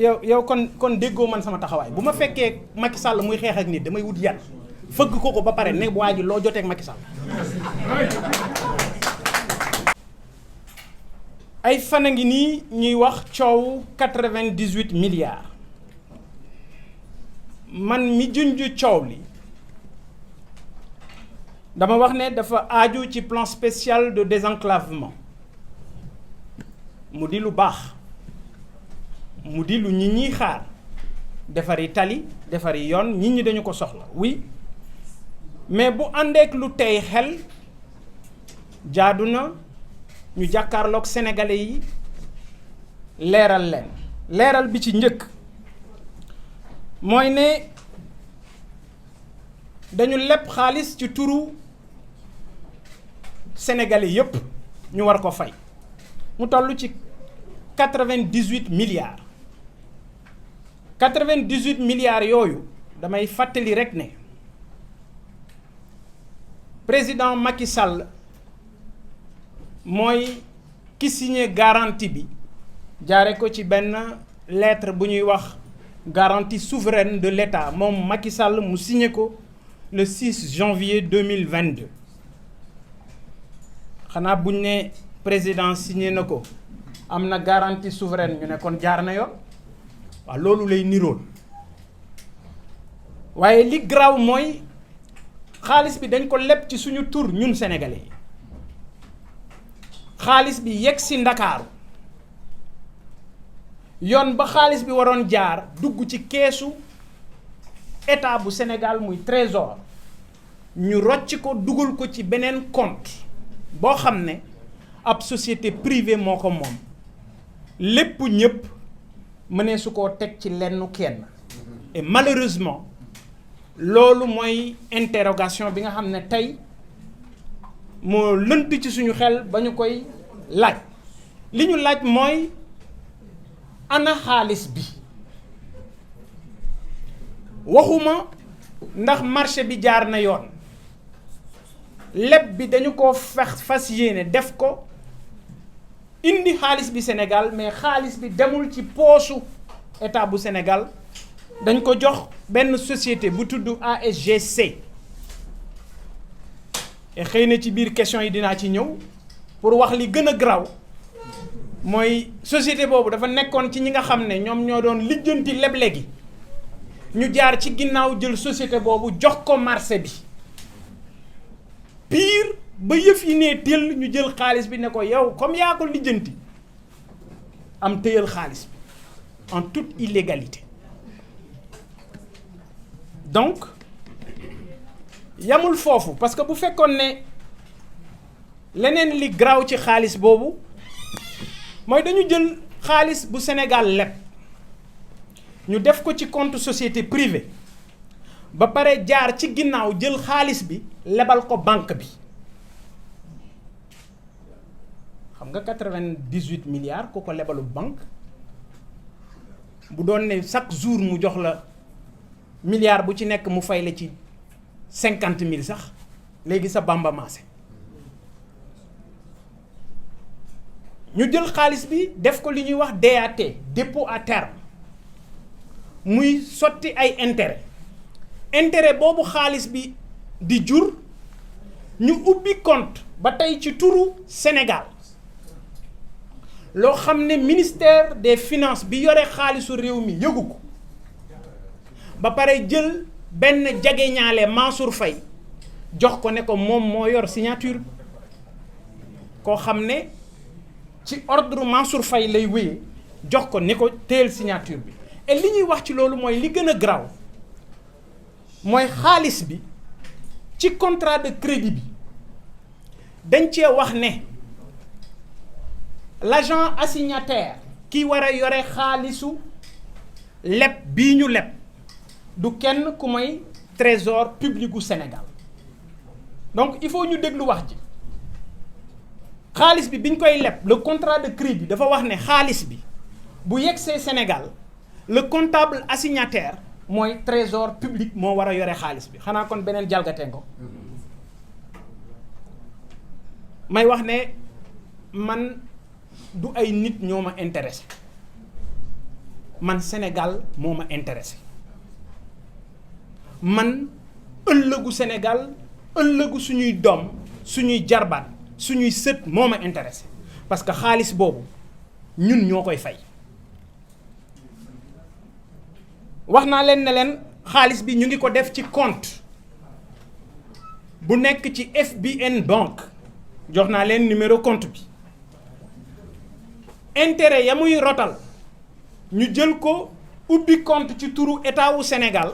yow kon déggoo man sama taxawaay bu ma fekkee Macky Sall muy xeex ak nit damay wut yat fëgg ko ba pare ne waa ji loo jotee ak Macky Sall. ay fan a ngi nii ñuy wax coow 98 milliards man mi junj coow li dama wax ne dafa aaju ci plan spécial de désenclavement mu di lu baax. mu di lu nit ñi xaar defari tali defari yoon nit ñi dañu ko soxla oui mais bu àndeek lu tey xel jaadu na ñu jàkkaarloog sénégalais yi leeral bi ci njëkk mooy ne dañu leb xaalis ci turu sénégalais yépp ñu war ko fay mu toll ci 98 milliards 98 milliards yooyu damay fàttali rek ne président Macky Sall mooy ki signé garantie bi jaare ko ci benn lettre bu ñuy wax garantie souveraine de l'État moom Macky Sall mu signé ko le 6 janvier 2022 xanaa buñ ne président signé na ko am na garantie souveraine ñu ne kon jaar na yoon waaw loolu lay nirool waaye li garaaw mooy xaalis bi dañ ko leb ci suñu tur ñun sénégalais yi xaalis bi yegg si Ndakaaru yoon ba xaalis bi waroon jaar dugg ci keesu état bu Sénégal muy trésor ñu rocc ko dugal ko ci beneen compte boo xam ne ab société privée moo ko moom lépp ñëpp mënee su koo teg ci lenn kenn et malheureusement loolu mooy interrogation bi nga xam ne tey moo lënt ci suñu xel ba ñu koy laaj li ñu laaj mooy ana xaalis bi waxuma ndax marché bi jaar na yoon leb bi dañu ko fas yéene def ko indi xaalis bi Sénégal mais xaalis bi demul ci poosu état bu Sénégal dañ ko jox benn société bu tudd ASGC et xëy na ci biir question yi dinaa ci ñëw pour wax li gën a garaaw mooy société boobu dafa nekkoon ci ñi nga xam ne ñoom ñoo doon lijjanti leble gi ñu jaar ci ginnaaw jël société boobu jox ko marché bi pire ba yëf yi nee teel ñu jël xaalis bi ne ko yow comme yaa ko lijjanti am téyal xaalis bi en toute illégalité donc yamul foofu parce que bu fekkoon ne leneen li garaaw ci xaalis boobu mooy dañu jël xaalis bu Sénégal leb ñu def ko ci compte société privée ba pare jaar ci ginnaaw jël xaalis bi lebal ko banque bi xam nga 98 milliards ku ko lebalu banque bu doon ne chaque jour mu jox la milliard bu ci nekk mu fay la ci 50 000 sax léegi sa bamba maase ñu jël xaalis bi def ko li ñuy wax DAT dépôt à terme muy sotti ay intérêt boobu xaalis bi di jur ñu ubbi compte ba tey ci turu Sénégal loo xam ne ministère des finances bi yore xaalisu réew mi yëgu ko ba pare jël benn jegeñaale Mansour Faye jox ko ne ko moom moo yor signature koo xam ne ci ordre Mansour Faye lay wéyee jox ko ni ko téyel signature bi et li ñuy wax ci loolu mooy li gën a garaaw mooy xaalis bi ci contrat de crédit bi dañ cee wax ne l'agent assignataire ki war a yore xaalisu leb bii ñu leb du kenn ku may trésor public gu Sénégal donc il faut ñu déglu wax ji xaalis bi biñ koy leb le contrat de crédit dafa wax ne xaalis bi bu yegsee Sénégal le comptable assignataire mooy trésor public moo war a yore xaalis bi xanaa kon beneen jalgatee ngo may wax ne man du ay nit ñoo ma intéressé man Sénégal moo ma intéressé man ëllëgu Sénégal ëllëgu suñuy doom suñuy jarbaat suñuy sët moo ma intéressé parce que xaalis boobu ñun ñoo koy fay wax naa leen ne leen xaalis bi ñu ngi ko def ci compte bu nekk ci FBN Bank jox naa leen numéro compte bi intérêt ya muy rotal ñu jël ko ubbi compte ci turu état wu Sénégal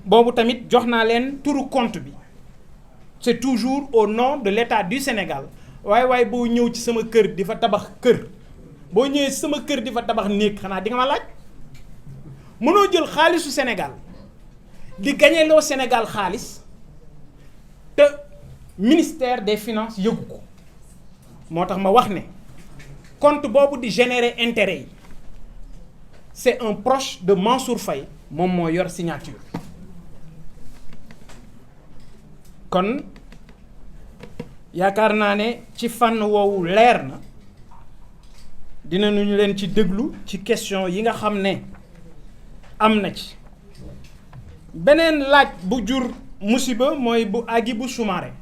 boobu tamit jox naa leen turu compte bi c'est toujours au nom de l'état du Sénégal waaye boo ñëw ci sama kër di fa tabax kër boo ñëwee sama kër di fa tabax néeg xanaa di nga ma laaj mënoo jël xaalisu Sénégal di gañeloo Sénégal xaalis te ministère des finances yëgu ko moo tax ma wax ne compte boobu di générer intérêt yi c'est un proche de Mansour Faye moom moo yor signature kon yaakaar naa ne ci fànn woowu leer na dinañu leen ci déglu ci question yi nga xam ne am na ci beneen laaj bu jur musiba mooy bu Hadjibou Soumaré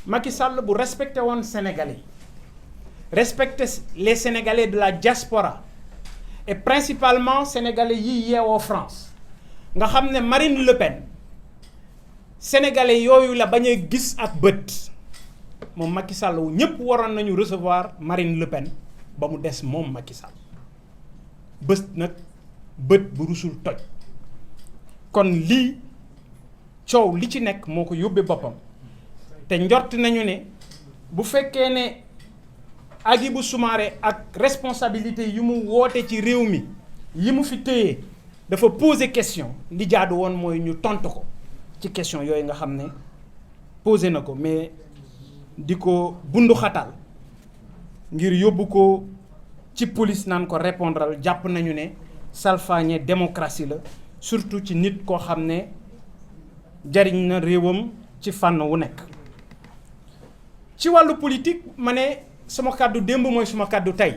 Macky Sall bu respecté woon Sénégalais respecté les Sénégalais de la diaspora et principalement Sénégalais yi yeewoo France nga xam ne Marine Le Pen Sénégalais yooyu la bañ a gis ak bët moom Macky Sall wu ñëpp waroon nañu recevoir Marine Le Pen ba mu des moom Macky Sall bés nag bët bu rusul toj kon lii coow li ci nekk moo ko yóbbee boppam te njort nañu ne bu fekkee ne Hadjibou Soumaré ak responsabilité yi mu woote ci réew mi yi mu fi téye dafa poser question li jaadu woon mooy ñu tontu ko ci question yooyu nga xam ne posé na ko mais di ko bundu xatal ngir yóbbu ko ci police naan ko répondral jàpp nañu ne salfaañe démocratie la surtout ci nit koo xam ne jariñ na réewam ci fànn wu nekk ci wàllu politique ma ne sama kàddu démb mooy suma kàddu tey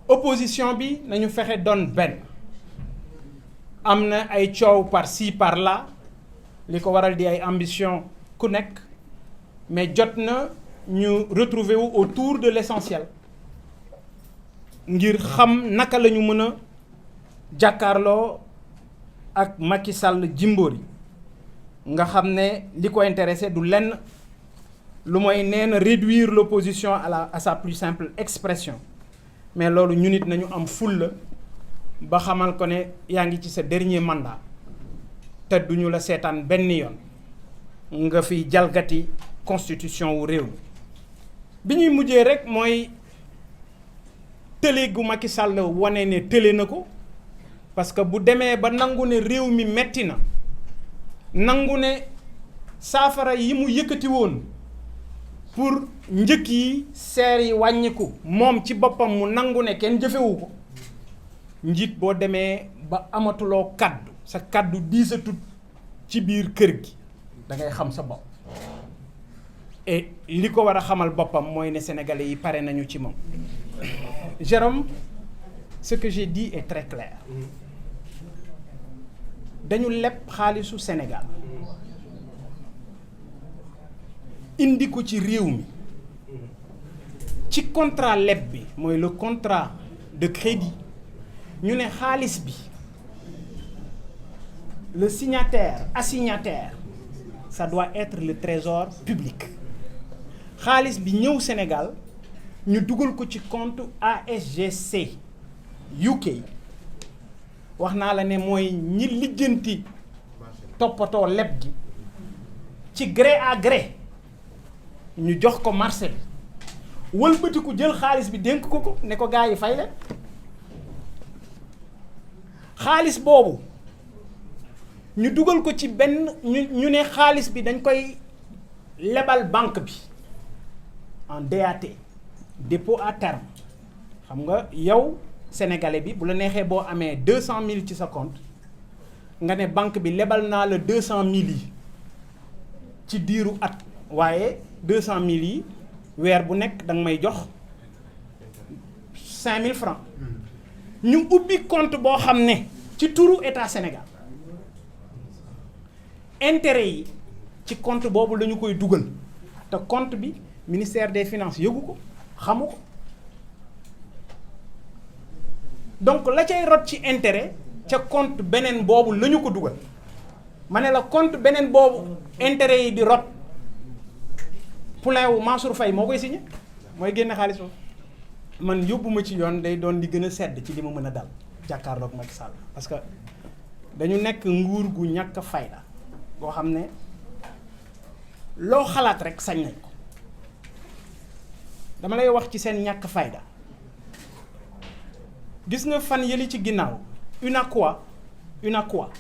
opposition bi nañu fexe doon benn am na ay coow par ci par là li ko waral di ay ambition ku nekk mais jot na ñu retrouver wu autour de l'essentiel ngir xam naka la ñu mën a jàkkaarloo ak Macky Sall Jimbori nga xam ne li ko intéressé du lenn lu mooy nee na réduire l'opposition à sa plus simple expression mais loolu ñu nit nañu am fulla ba xamal ko ne yaa ngi ci sa dernier mandat te duñu la seetaan benn yoon nga fi jalgati constitution wu réew mi bi ñuy mujjee rek mooy tële gu Macky Sall wane ne tële na ko parce que bu demee ba nangu ne réew mi metti na nangu ne saafara yi mu yëkkati woon pour njëkk yi seer yi wàññiku moom ci boppam mu nangu ne kenn jëfewu ko njiit boo demee ba amatuloo kaddu sa kaddu diisatut ci biir kër gi da ngay xam sa bopp et li ko war a xamal boppam mooy ne sénégalais yi pare nañu ci moom. Jérôme, ce que j'ai dit est très clair dañu leb xaalisu Sénégal indi ko ci réew mi ci contrat leb bi mooy le contrat de crédit ñu ne xaalis bi le signataire assignataire ça doit être le trésor public xaalis bi ñëw Sénégal ñu dugal ko ci compte ASGC UK wax naa la ne mooy ñi lijjanti toppatoo leb gi ci gré à gré ñu jox ko marché bi wëlbatiku jël xaalis bi dénk ko ne ko gaa yi fay leen xaalis boobu ñu dugal ko ci benn ñu ne xaalis bi dañ koy lebal banque bi en DAT dépôt à terme xam nga yow sénégalais bi bu la neexee boo amee 200 000 ci sa compte nga ne banque bi lebal naa la 200 000 yi ci diiru at waaye 200 000 yi weer bu nekk da nga may jox 5000 francs ñu ubbi compte boo xam ne ci turu état Sénégal intérêt yi ci compte boobu la ñu koy dugal te compte bi ministère des finances yëgu ko xamu ko donc la cay rot ci intérêt ca compte beneen boobu la ñu ko dugal ma ne la compte beneen boobu intérêt yi di rot poulain wu Mansour Faye moo koy signé mooy génne xaalis boobu man yóbbuma ci yoon day doon di gën a sedd ci li ma mën a dal jàkkaarloog Macky Sall parce que dañu nekk nguur gu ñàkk fayda boo xam ne loo xalaat rek sañ nañ ko dama lay wax ci seen ñàkk fayda gis nga fan yëli ci ginnaaw UNACOIS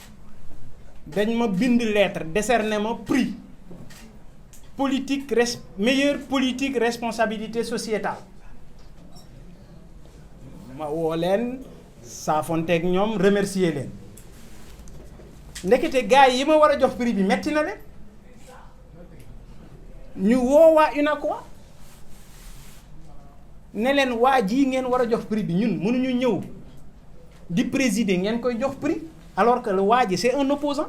dañ ma bind lettre décerné ma prix meilleure politique responsabilité sociétale ma woo leen saafonteeg ñoom remercier leen ndekete gars yi ma war a jox prix bi metti na leen ñu woo waa UNACOIS ne leen waa jii ngeen war a jox prix bi ñun mënuñu ñëw di présider ngeen koy jox prix alors que le waa ji c'est un opposant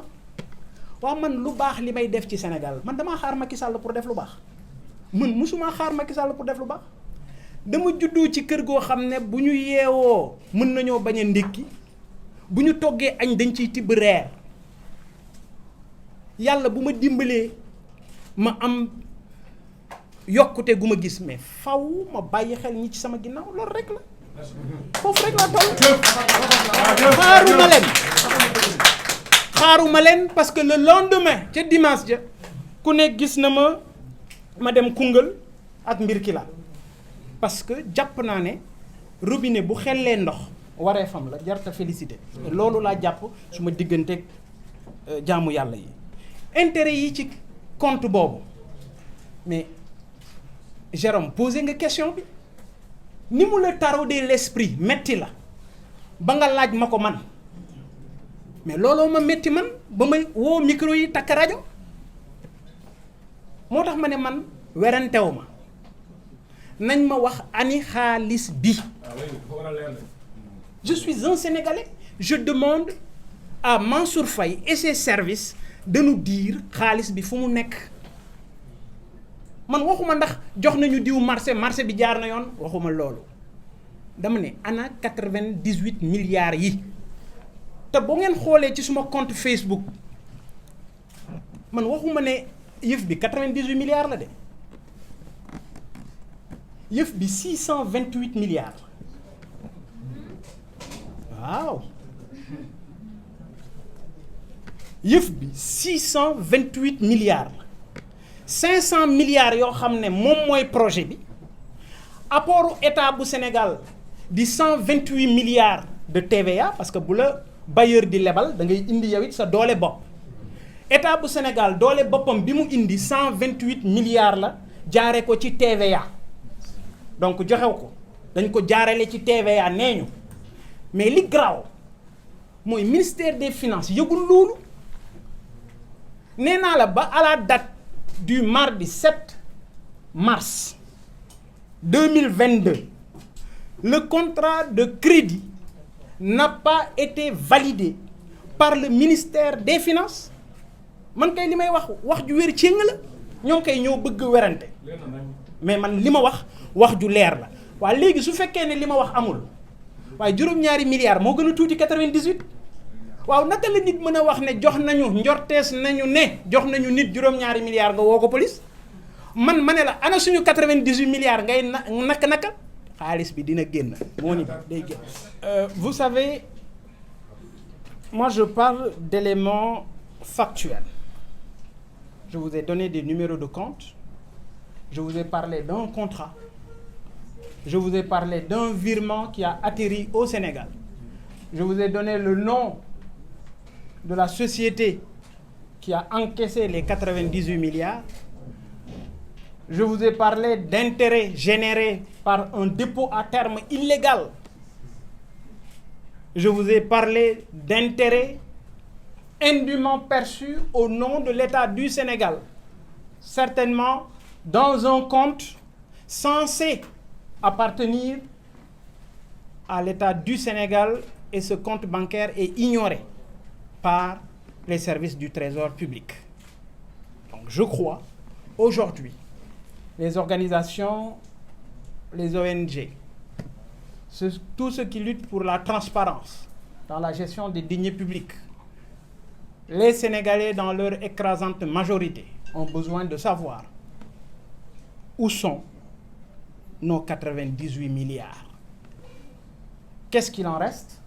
waaw man lu baax li may def ci Sénégal man damaa xaar Macky Sall pour def lu baax man musuma xaar Macky Sall pour def lu baax dama juddoo ci kër goo xam ne bu ñu yeewoo mën nañoo bañ a ndékki bu ñu toggee añ dañ ciy tibb reer yàlla bu ma dimbalee ma am yokkute gu ma gis mais faw ma bàyyi xel ñi ci sama ginnaaw loolu rek la foofu rek laa toll xaaruma leen parce que le lendemain ca dimanche ja ku ne gis na ma dem Koungheul ak mbir ki la parce que jàpp naa ne robinet bu xellee ndox waree fam la jarta félicité loolu laa jàpp su ma digganteeg jaamu yàlla yi intérêt yi ci compte boobu mais Jérôme posé nga question bi ni mu la taraudé l'esprit metti la ba nga laaj ma ko man mais looloo ma metti man ba may woo micro yi takk rajo moo tax ma ne man werantew ma nañ ma wax ani xaalis bi je suis un Sénégalais je demande à Mansour Faye et ses services de nous dire xaalis bi fu mu nekk man waxuma ndax jox nañu diw marché bi jaar na yoon waxuma loolu dama ne ana 98 milliards yi te bu ngeen xoolee ci suma compte Facebook man waxuma ne yëf bi 98 milliards la de yëf bi 628 milliards waaw yëf bi 628 milliards 500 milliards yoo xam ne moom mooy projet bi apportu état bu Sénégal di 128 milliards de TVA parce que bu la bailleur di lebal da ngay indi yow it sa doole bopp état bu Sénégal doole boppam bi mu indi 128 milliards la jaare ko ci TVA donc joxew ko dañ ko jaarale ci TVA nee ñu mais li graw mooy ministère des finances yëgul loolu nee naa la ba à la date du mardi 7 mars 2022 le contrat de crédit n'a pas été validé par le ministère des finances man kay li may wax ju wér céng la ñoom kay ñoo bëgg werante mais man li ma wax ju leer la waaye léegi su fekkee ne li ma wax amul waaye juróom-ñaari milliards moo gën a tuuti 98 waaw naka la nit mën a wax ne jox nañu njortees nañu ne jox nañu nit juróom-ñaari milliards nga woo ko police man ma ne la ana suñu 98 milliards ngay naka xaalis bi dina génn moo ni day génn. Vous savez, moi je parle d'éléments factuels. Je vous ai donné des numéros de compte, je vous ai parlé d'un contrat, je vous ai parlé d'un virement qui a atterri au Sénégal, je vous ai donné le nom de la société qui a encaissé les 98 milliards. Je vous ai parlé d'intérêts générés par un dépôt à terme illégal. Je vous ai parlé d'intérêts indûment perçus au nom de l'État du Sénégal, certainement dans un compte censé appartenir à l'État du Sénégal et ce compte bancaire est ignoré par les services du Trésor public. Donc je crois, aujourd'hui, les organisations, les ONG, tous ceux qui luttent pour la transparence dans la gestion des deniers publics, les Sénégalais dans leur écrasante majorité ont besoin de savoir où sont nos 98 milliards. Qu'est-ce qu'il en reste?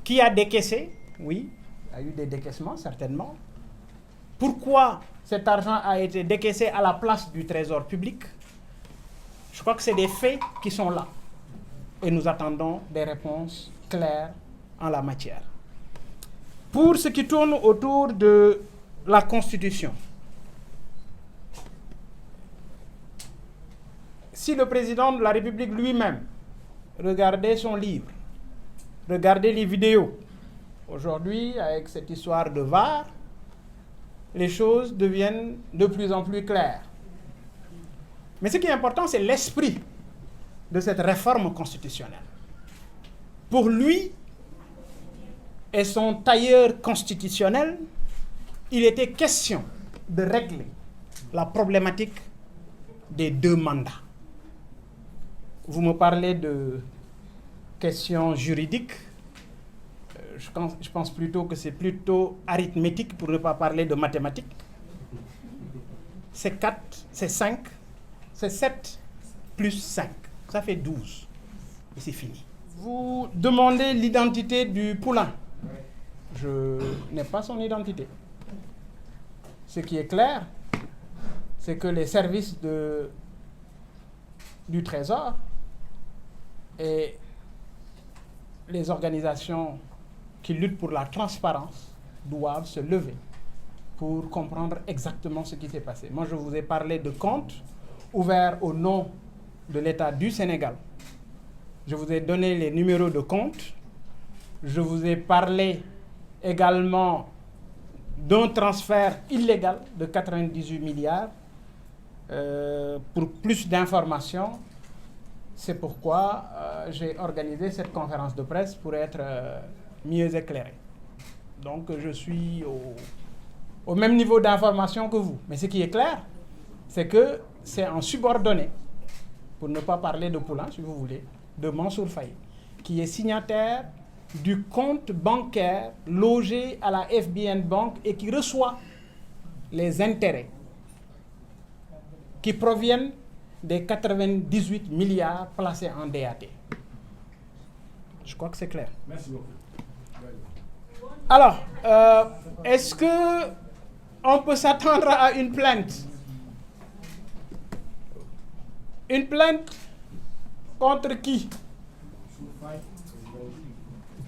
Qui a décaissé? Oui, il y a eu des décaissements, certainement. Pourquoi cet argent a été décaissé à la place du Trésor public? Je crois que c'est des faits qui sont là. Et nous attendons des réponses claires en la matière. Pour ce qui tourne autour de la Constitution, si le président de la République lui-même regardait son livre, regardait les vidéos, aujourd'hui, avec cette histoire de VAR, les choses deviennent de plus en plus claires. Mais ce qui est important, c'est l'esprit de cette réforme constitutionnelle. Pour lui et son tailleur constitutionnel, il était question de régler la problématique des 2 mandats. Vous me parlez de questions juridiques. Je pense plutôt que c'est plutôt arithmétique pour ne pas parler de mathématiques. C'est 4, c'est 5, c'est 7 plus 5. Ça fait 12. Et c'est fini. Vous demandez l'identité du poulain. Je n'ai pas son identité. Ce qui est clair, c'est que les services du Trésor et les organisations qui luttent pour la transparence doivent se lever pour comprendre exactement ce qui s'est passé. Moi, je vous ai parlé de comptes ouverts au nom de l'État du Sénégal. Je vous ai donné les numéros de compte. Je vous ai parlé également d'un transfert illégal de 98 milliards. Pour plus d'informations, c'est pourquoi j'ai organisé cette conférence de presse pour être mieux éclairé. Donc je suis au même niveau d'information que vous. Mais ce qui est clair, c'est que c'est un subordonné, pour ne pas parler de Poulain, si vous voulez, de Mansour Faye, qui est signataire du compte bancaire logé à la FBN Bank et qui reçoit les intérêts qui proviennent des 98 milliards placés en DAT. Je crois que c'est clair. Merci beaucoup. Alors, est-ce que on peut s'attendre à une plainte? Une plainte contre qui?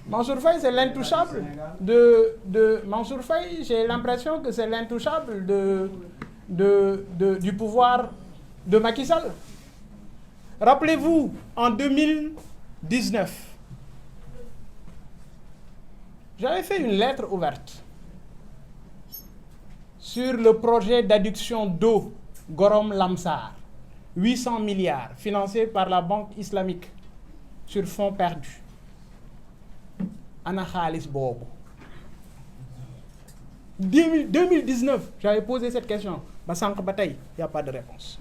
Mansour Faye, c'est l'intouchable de Mansour Faye. J'ai l'impression que c'est l'intouchable du pouvoir de Macky Sall. Rappelez-vous, en 2019, j'avais fait une lettre ouverte sur le projet d'adduction d'eau Gorom-Lamsar, 800 milliards, financé par la Banque islamique sur fonds perdus. Ana Khalis Bobo. 2019, j'avais posé cette question. Basank Bataille, il n'y a pas de réponse.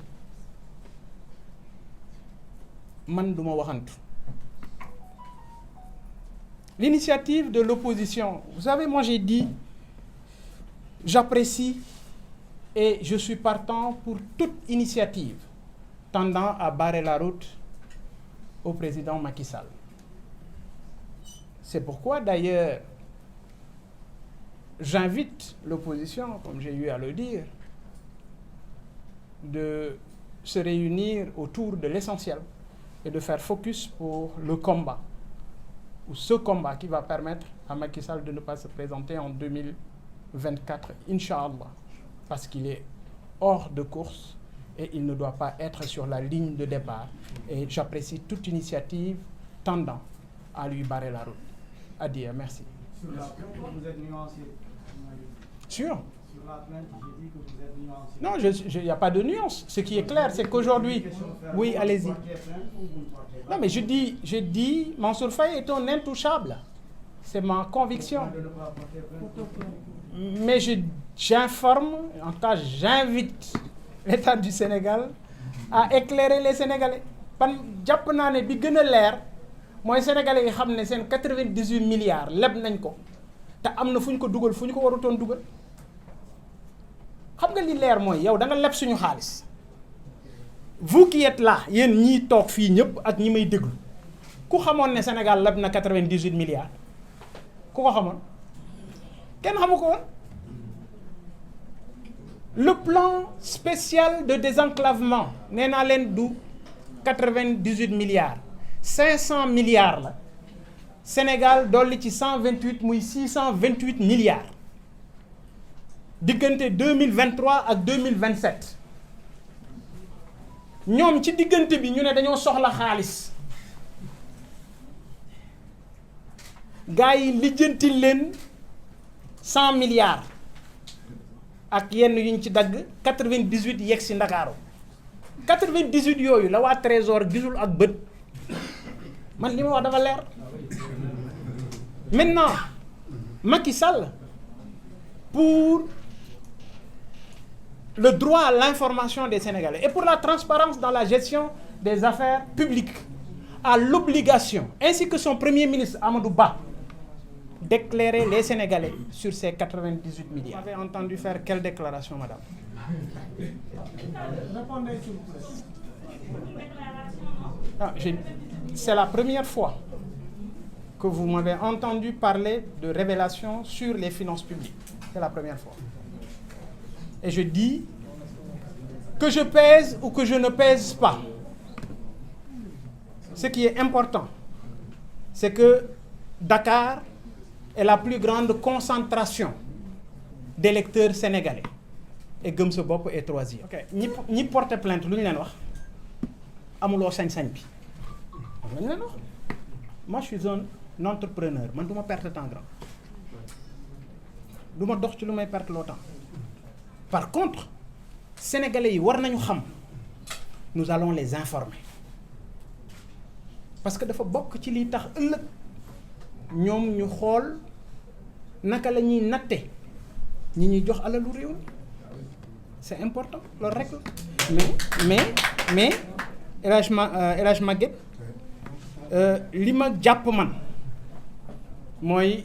Mandouma Wahantou. L'initiative de l'opposition, vous savez, moi j'ai dit, j'apprécie et je suis partant pour toute initiative tendant à barrer la route au président Macky Sall. C'est pourquoi d'ailleurs j'invite l'opposition, comme j'ai eu à le dire, de se réunir autour de l'essentiel et de faire focus pour le combat, ou ce combat qui va permettre à Macky Sall de ne pas se présenter en 2024, Inch'Allah, parce qu'il est hors de course et il ne doit pas être sur la ligne de départ. Et j'apprécie toute initiative tendant à lui barrer la route. Adia, merci. Sur la vous êtes nuancé. Sûr. Sur la plainte, j'ai dit que vous êtes nuancé. Non, il n'y a pas de nuance. Ce qui est clair, c'est qu'aujourd'hui... Oui, allez-y. Non, mais je dis, Mansour Faye est un intouchable. C'est ma conviction. Mais j'informe, en tout cas j'invite l'État du Sénégal à éclairer les Sénégalais. jàpp naa ne bi gën a leer mooy sénégalais yi xam ne seen 98 milliards leb nañ ko te am na fu ñu ko dugal fu ñu ko warutoon dugal xam nga li leer mooy yow da nga leb suñu xaalis vous qui êtes là yéen ñiy toog fii ñëpp ak ñi may déglu ku xamoon ne Sénégal leb na 98 milliards ku ko xamoon kenn xamu ko woon. Le plan spécial de désenclavement nee naa leen du 98 milliards 500 milliards la Sénégal dolli ci 128 muy 628 milliards diggante 2023 ak 2027 ñoom ci diggante bi ñu ne dañoo soxla xaalis gars yi lijjanti leen 100 milliards ak yenn yu ñu ci dagg 98 yegg si Ndakaaru 98 yooyu la waa Trésor gisul ak bët man li ma wax dafa leer maintenant Macky Sall pour le droit à l'information des Sénégalais et pour la transparence dans la gestion des affaires publiques a l'obligation ainsi que son premier ministre Amadou Ba d'éclairer les Sénégalais sur ces 98 milliards. Vous avez entendu faire quelle déclaration, madame? Répondez s'il vous plaît. Ah, c'est la première fois que vous m'avez entendu parler de révélation sur les finances publiques. C'est la première fois. Et je dis que je pèse ou que je ne pèse pas. Ce qui est important, c'est que Dakar est la plus grande concentration d'électeurs sénégalais. Et Gëm Sa Bopp est troisième. Ok ñi porter plainte lu ñu leen wax amuloo sañ-sañ bi lu ñu leen wax moi je suis un entrepreneur man du ma perte temps grand du ma dox ci lu may perte loo temps par contre sénégalais yi war nañu xam nous allons les informer parce que dafa bokk ci liy tax ëllëg ñoom ñu xool naka la ñuy natte ñi ñuy jox alalu réew mi c'est important loolu rek la mais El Hadj Maguette li ma jàpp man mooy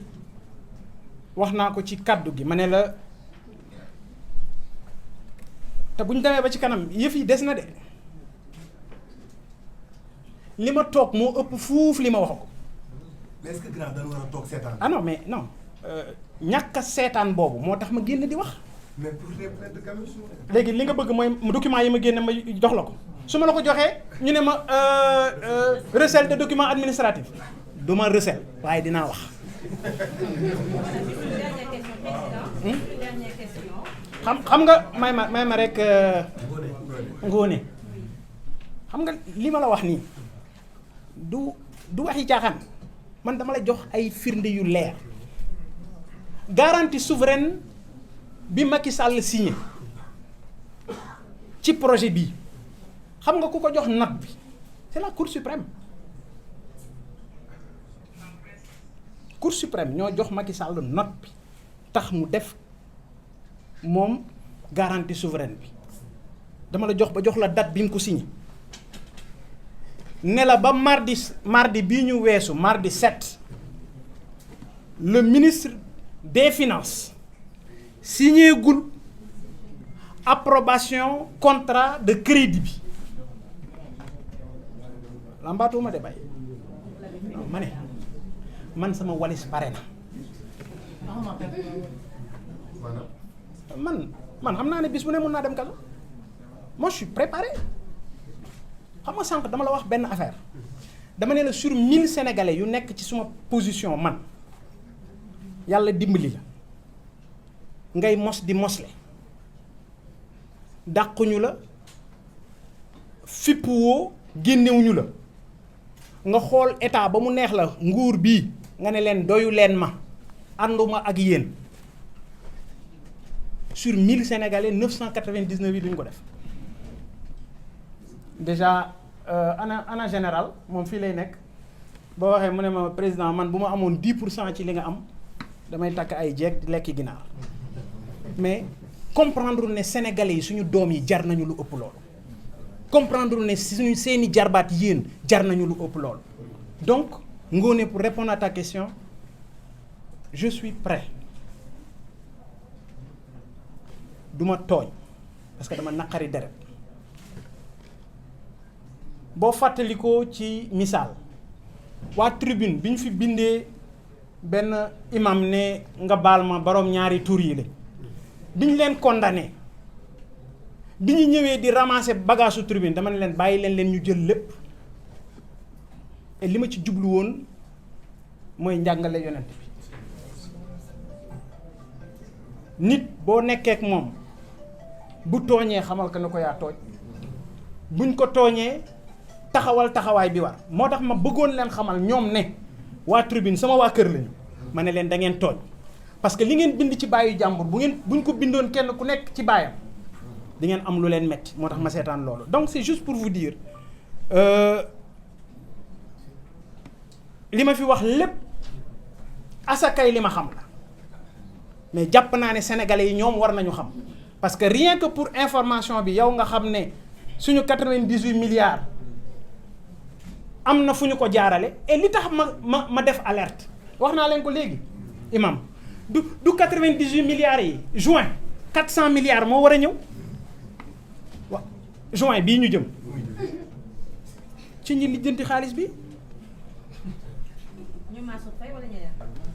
wax naa ko ci kàddu gi ma ne la te bu ñu demee ba ci kanam yëf yi des na de li ma toog moo ëpp fuuf li ma wax ko. mais est-ce que grand dañu war a toog seetaan. ah non mais non ñàkk a seetaan boobu moo tax ma génn di wax. mais pour les plaintes quand même. léegi li nga bëgg mooy document yi ma génne ma jox la ko su ma la ko joxee ñu ne ma recel de document administratif du ma recel waaye dinaa wax. xam nga may ma rek ngóone xam nga li ma la wax nii du waxi caaxaan man dama la jox ay firnde yu leer garantie souveraine bi Macky Sall signé ci projet bii xam nga ku ko jox note bi c'est la Cour suprême Cour suprême ñoo jox Macky Sall note bi tax mu def moom garantie souveraine bi dama la jox ba jox la date bi mu ko signé ne la ba mardi bii ñu weesu mardi 7 le ministre des finances signé gul approbation contrat de crédit bi lambaatuma de bay non ma ne man sama walis pare na man xam naa ne bis bu ne mën naa dem kaso moi je suis préparé xam nga sànq dama la wax benn affaire dama ne la sur 1000 sénégalais yu nekk ci suma position man yàlla dimbali la ngay mos di mosle dàquñu la fippuwoo génnewuñu la nga xool état ba mu neex la nguur bii nga ne leen doyu leen ma ànduma ak yéen sur 1000 Sénégalais 999 yi duñ ko def déjà ana général moom fii lay nekk boo waxee mu ne ma président man bu ma amoon 10% ci li nga am damay takk ay jeeg di lekki ginaar mais comprendre ne Sénégalais yi suñu doom yi jar nañu lu ëpp loolu comprendre ne suñu seeni jarbaat yéen jar nañu lu ëpp loolu donc Ngoné, pour répondre à ta question je suis prêt duma tooñ parce que dama naqari deret boo fàttalikoo ci misaal waa tribune bi ñu fi bindee benn imam ne nga baal ma boroom ñaari tur yi la bi ñu leen condamné bi ñu ñëwee di ramasser bagage su tribune dama ne leen bàyyi leen ñu jël lépp et li ma ci jublu woon mooy njàngale yonent bi nit boo nekkee ak moom bu tooñee xamal ko ne ko yaa tooñ buñ ko tooñee taxawal taxawaay bi war moo tax ma bëggoon leen xamal ñoom ne waa tribune sama waa kër lañu ma ne leen da ngeen tooñ parce que li ngeen bind ci baayu jàmbur buñ ko bindoon kenn ku nekk ci baayam di ngeen am lu leen metti moo tax ma seetaan loolu donc c'est juste pour vous dire li ma fi wax lépp asakay li ma xam la mais jàpp naa ne sénégalais yi ñoom war nañu xam parce que rien que pour information bi yow nga xam ne suñu 98 milliards am na fu ñu ko jaarale et li tax ma def alerte wax naa leen ko léegi imam du 98 milliards yi juin 400 milliards moo war a ñëw wa juin bii ñu jëm ci ñi lijjanti xaalis bi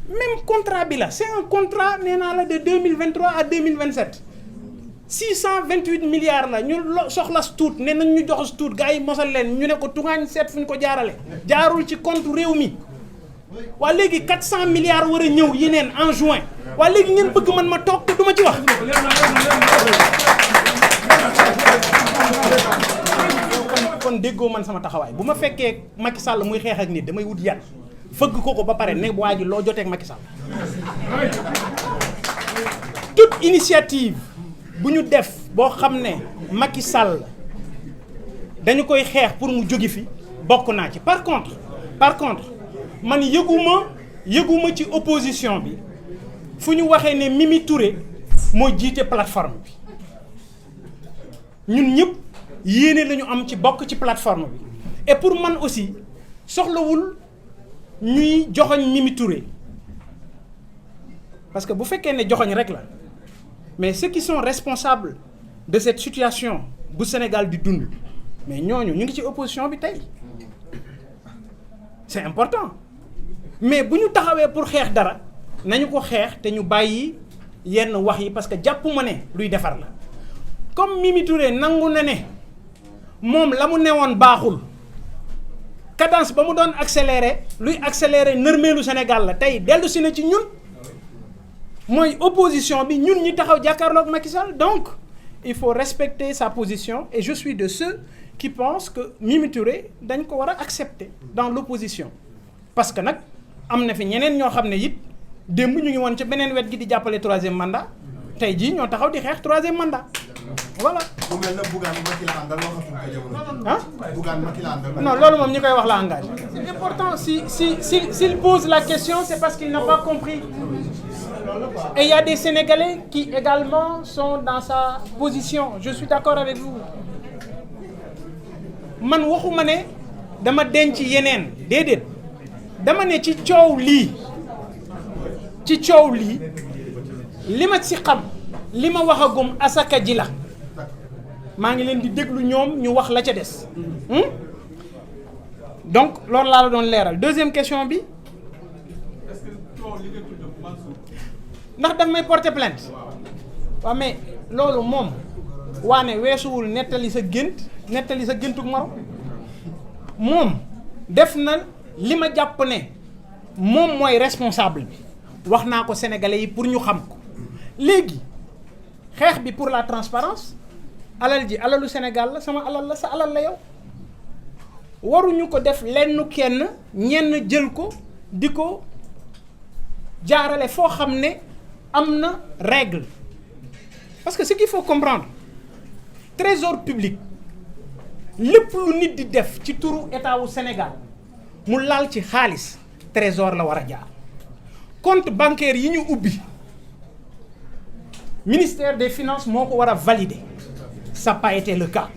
même contrat bi la c'est un contrat nee naa la de 2023 à 2027 628 milliards la ñu soxla stuut ne nañ ñu jox stuut gars yi mosal leen ñu ne ko tungaañ seet fu ñu ko jaarale jaarul ci compte réew mi waa léegi 400 milliards war a ñëw yeneen en juin waa léegi ngeen bëgg man ma toog te du ma ci wax kon déggoo man sama taxawaay bu ma fekkee Macky Sall muy xeex ak nit damay wut yat fëgg ko ba pare ne waa ji loo jotee ak Macky Sall toute initiative bu ñu def boo xam ne Macky Sall dañu koy xeex pour mu jóge fi bokk naa ci par contre man yëguma ci opposition bi fu ñu waxee ne Mimi Touré moo jiite plateforme bi ñun ñëpp yéene lañu am ci bokk ci plateforme bi et pour man aussi soxlawul ñuy joxoñ Mimi Touré parce que bu fekkee ne joxoñ rek la mais ceux qui sont responsables de cette situation bu Sénégal di dund mais ñooñu ñu ngi ci opposition bi tey c'est important mais bu ñu taxawee pour xeex dara nañu ko xeex te ñu bàyyi yenn wax yi parce que jàpp ma ne luy defar la comme Mimi Touré nangu na ne moom la mu newoon baaxul cadence ba mu doon accélérer luy accélérer nërmeelu Sénégal la tey dellu si na ci ñun mooy opposition bi ñun ñi taxaw jàkkaarloog Macky Sall donc il faut respecter sa position et je suis de ceux qui pensent que Mimi Touré dañ ko war a accepter dans l'opposition parce que nag am na fi ñeneen ñoo xam ne it démb ñu ngi woon ca beneen wet gi di jàppale 3e mandat tey jii ñoo taxaw di xeex 3e mandat voilà. bu mel ne Bougane Macky la àndal loo xam ne jamono. ah Bougane Macky la àndal. non loolu moom ñi koy wax la engagé. c'est important s'il pose la question c'est parce qu'il n'a pas compris. Et il y a des Sénégalais qui également sont dans sa position je suis d'accord avec vous man waxuma ne dama denc yeneen déedéet dama ne ci coow lii li ma ci xam li ma waxagum asaka ji la maa ngi leen di déglu ñoom ñu wax la ca des donc loolu laa la doon leeral deuxième question bi ndax daf may porter plainte waaw mais loolu moom waane weesuwul nettali sa géntug maro moom def na li ma jàpp ne moom mooy responsable bi wax naa ko sénégalais yi pour ñu xam ko léegi xeex bi pour la transparence alal ji alalu Sénégal la sama alal la sa alal la yow waruñu ko def lenn kenn ñenn jël ko di ko jaarale foo xam ne am na règle parce que ce qu'il faut comprendre trésor public lépp lu nit di def ci turu état wu Sénégal mu laal ci xaalis trésor la war a jaar compte bancaire yi ñu ubbi ministère des finances moo ko war a valider ça n'a pas été le cas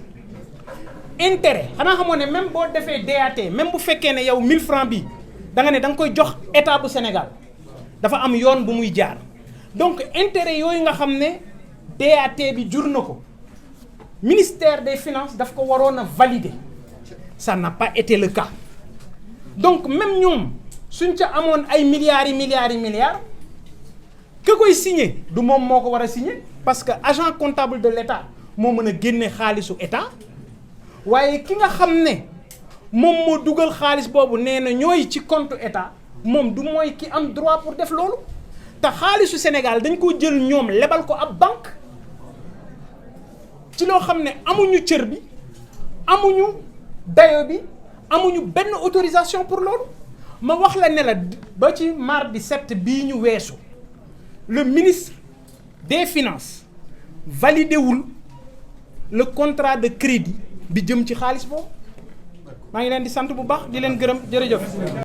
intérêt xanaa xamoo ne même boo defee DAT même bu fekkee ne yow 1000 francs bi da nga ne da nga koy jox état bu Sénégal dafa am yoon bu muy jaar donc intérêt yooyu nga xam ne DAT bi jur na ko ministère des finances daf ko waroon a valider ça n'a pas été le cas donc même ñoom suñ ca amoon ay milliards yi milliards ka koy signer du moom moo ko war a signer parce que agent comptable de l'État moo mën a génne xaalisu état waaye ki nga xam ne moom moo dugal xaalis boobu nee na ñooy ci compte état moom du mooy ki am droit pour def loolu te xaalisu Sénégal dañ ko jël ñoom lebal ko ab banque ci loo xam ne amuñu cër bi amuñu dayo bi amuñu benn autorisation pour loolu ma wax la ne la ba ci mardi 7 bii ñu weesu le ministre des finances validé wul le contrat de crédit bi jëm ci xaalis boobu maa ngi leen di sant bu baax di leen gërëm jërëjëf